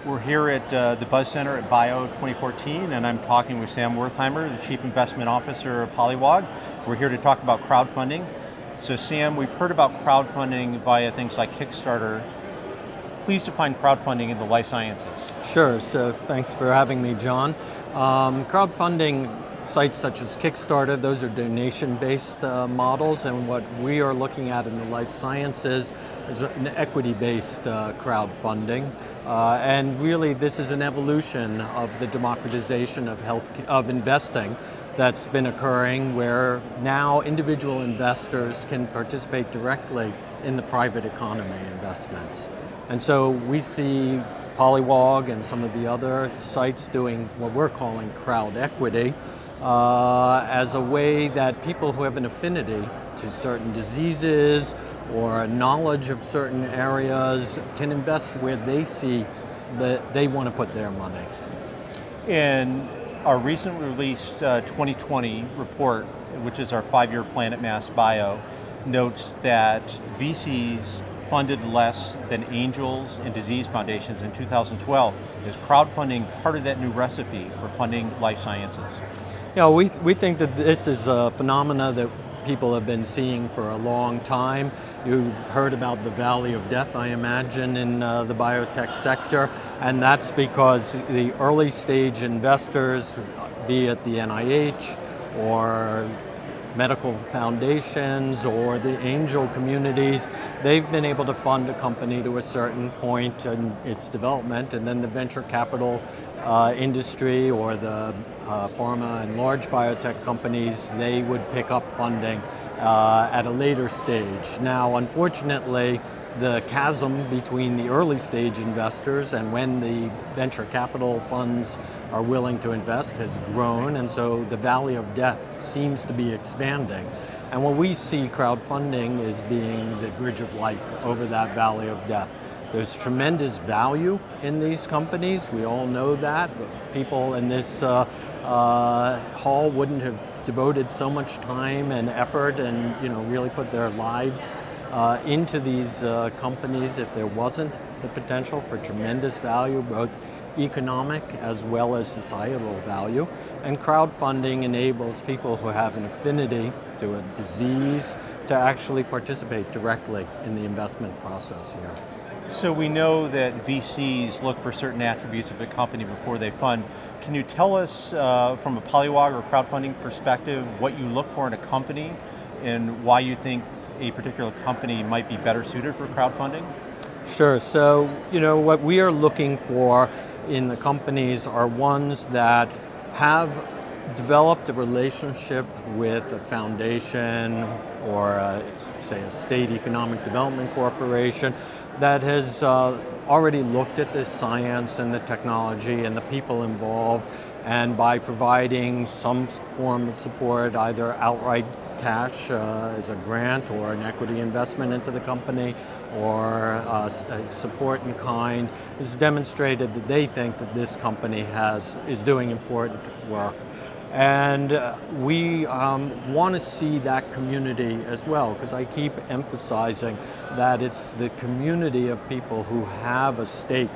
We're here at the Buzz Center at Bio 2014, and I'm talking with Sam Werthheimer, the Chief Investment Officer of Poliwogg. We're here to talk about crowdfunding. So Sam, we've heard about crowdfunding via things like Kickstarter. Please define crowdfunding in the life sciences. Sure, so thanks for having me, John. Crowdfunding sites such as Kickstarter, those are donation-based models, and what we are looking at in the life sciences is an equity-based crowdfunding. And really this is an evolution of the democratization of investing that's been occurring, where now individual investors can participate directly in the private economy investments. And so we see Poliwogg and some of the other sites doing what we're calling crowd equity as a way that people who have an affinity to certain diseases or a knowledge of certain areas can invest where they see that they want to put their money. In our recently released 2020 report, which is our 5-year plan at Mass Bio, notes that VCs funded less than angels and disease foundations in 2012. Is crowdfunding part of that new recipe for funding life sciences? You know, we think that this is a phenomena that people have been seeing for a long time. You've heard about the valley of death, I imagine, in the biotech sector, and that's because the early stage investors, be it the NIH or medical foundations or the angel communities, they've been able to fund a company to a certain point in its development, and then the venture capital industry or the pharma and large biotech companies, they would pick up funding at a later stage. Now, unfortunately, the chasm between the early stage investors and when the venture capital funds are willing to invest has grown, and so the valley of death seems to be expanding. And what we see crowdfunding is being the bridge of life over that valley of death. There's tremendous value in these companies. We all know that. But people in this hall wouldn't have devoted so much time and effort and really put their lives into these companies if there wasn't the potential for tremendous value, both economic as well as societal value. And crowdfunding enables people who have an affinity to a disease to actually participate directly in the investment process here. So we know that VCs look for certain attributes of a company before they fund. Can you tell us from a Poliwogg or crowdfunding perspective what you look for in a company and why you think a particular company might be better suited for crowdfunding? Sure, so what we are looking for in the companies are ones that have developed a relationship with a foundation or say a state economic development corporation that has already looked at the science and the technology and the people involved, and by providing some form of support, either outright cash as a grant or an equity investment into the company, or support in kind, has demonstrated that they think that this company is doing important work. And we want to see that community as well, because I keep emphasizing that it's the community of people who have a stake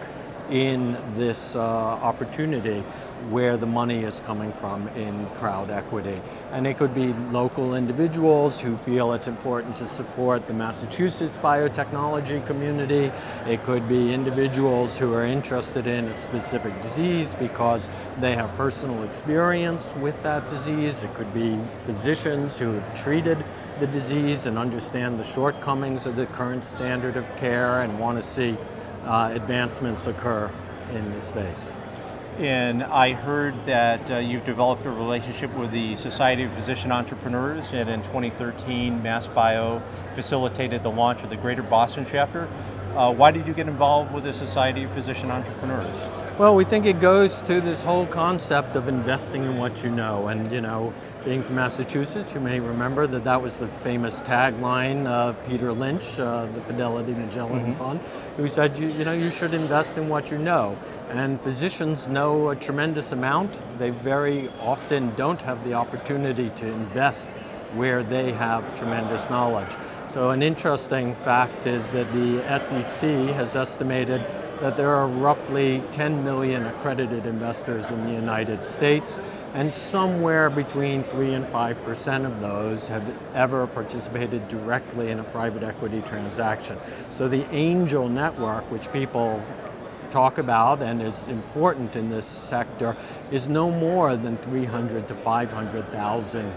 in this opportunity where the money is coming from in crowd equity. And it could be local individuals who feel it's important to support the Massachusetts biotechnology community. It could be individuals who are interested in a specific disease because they have personal experience with that disease. It could be physicians who have treated the disease and understand the shortcomings of the current standard of care and want to see advancements occur in the space. And I heard that you've developed a relationship with the Society of Physician Entrepreneurs, and in 2013, Mass Bio facilitated the launch of the Greater Boston chapter. Why did you get involved with the Society of Physician Entrepreneurs? Well, we think it goes to this whole concept of investing in what you know. And being from Massachusetts, you may remember that was the famous tagline of Peter Lynch, the Fidelity Magellan Fund, who said, you should invest in what you know. And physicians know a tremendous amount. They very often don't have the opportunity to invest where they have tremendous knowledge. So an interesting fact is that the SEC has estimated that there are roughly 10 million accredited investors in the United States, and somewhere between 3 and 5% of those have ever participated directly in a private equity transaction. So the angel network, which people talk about and is important in this sector, is no more than 300 to 500,000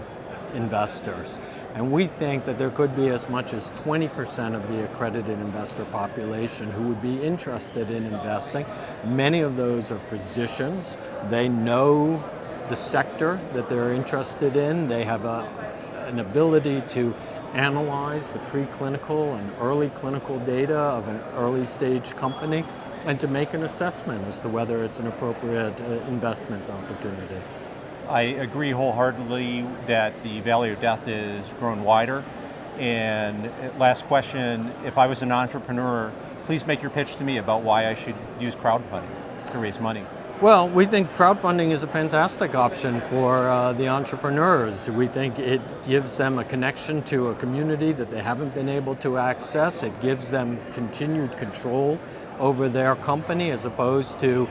investors. And we think that there could be as much as 20% of the accredited investor population who would be interested in investing. Many of those are physicians. They know the sector that they're interested in. They have an ability to analyze the preclinical and early clinical data of an early stage company and to make an assessment as to whether it's an appropriate investment opportunity. I agree wholeheartedly that the valley of death is grown wider. And last question, if I was an entrepreneur, please make your pitch to me about why I should use crowdfunding to raise money. Well, we think crowdfunding is a fantastic option for the entrepreneurs. We think it gives them a connection to a community that they haven't been able to access. It gives them continued control over their company as opposed to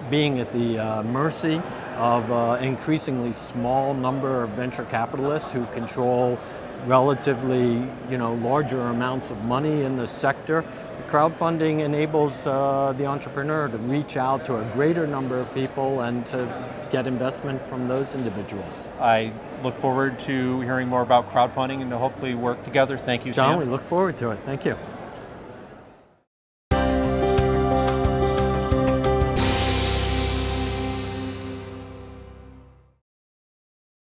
being at the mercy of increasingly small number of venture capitalists who control relatively larger amounts of money in the sector. Crowdfunding enables the entrepreneur to reach out to a greater number of people and to get investment from those individuals. I look forward to hearing more about crowdfunding and to hopefully work together. Thank you, Sam. John, we look forward to it. Thank you.